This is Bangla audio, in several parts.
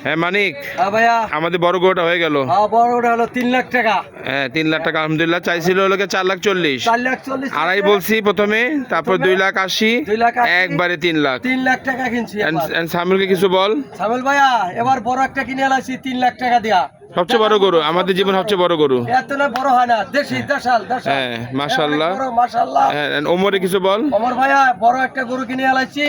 হ্যাঁ মানিক, ভাইয়া আমাদের বড় গরুটা হয়ে গেল। বড় ওটা হলো 3 লাখ টাকা। হ্যাঁ 3 লাখ টাকা আলহামদুলিল্লাহ। চাইছিল হলো 4,40,000। 4,40,000 আড়াই বলছি প্রথমে, তারপর 2,80,000, 2,80,000, একবারে 3 লাখ। 3 লাখ টাকা কিনছি। সামিলকে কিছু বল। সামিল ভাইয়া এবার বড় একটা কিনে আলাইছি 3 লাখ টাকা দিয়া। সবচেয়ে বড় গরু, আমাদের জীবন সবচেয়ে বড় গরু। এত না বড় হয় না, দেশি দেশাল। হ্যাঁ মাশাআল্লাহ, মাশাআল্লাহ। হ্যাঁ ওমরে কিছু বল। ওমর ভাইয়া বড় একটা গরু কিনে আলাইছি,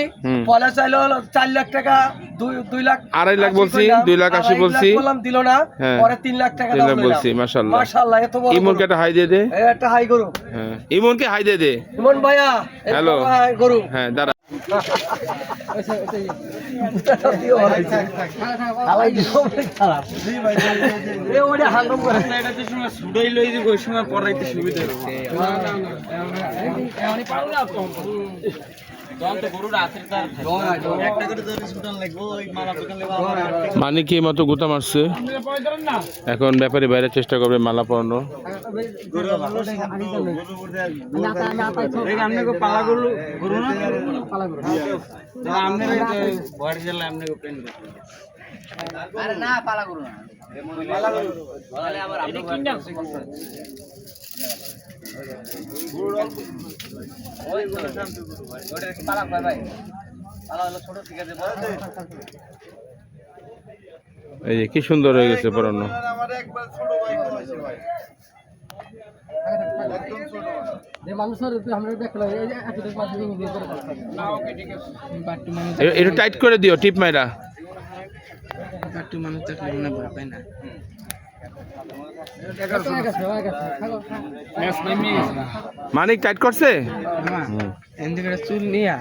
পয়লা চাইলো 4 লাখ টাকা, 2 লাখ 2.5 লাখ বলছি, 2,80,000 বলছি, বললাম দিল না, পরে 3 লাখ টাকা দাম বলছি। মাশাআল্লাহ মাশাআল্লাহ, এত বড়। ইমনকে একটা হাই দিয়ে দে। একটা হাই গরু। হ্যাঁ ইমনকে হাই দিয়ে দে। ইমন ভাইয়া হ্যালো গরু। হ্যাঁ দাঁড়া। মানে কি মতো গুতা মারছে, এখন ব্যাপারে বাইরে চেষ্টা করবে মালা পরানো। এই যে কি সুন্দর হয়ে গেছে পরানো। একটু টাইট করে দিও, টিপ মাইরা। মানিক টাইট করছে। চুল নিয়া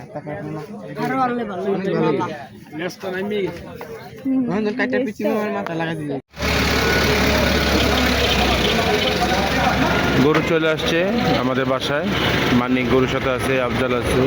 গরু চলে আসছে আমাদের বাসায়। মানিক গরুর সাথে আছে, আফজাল আছে।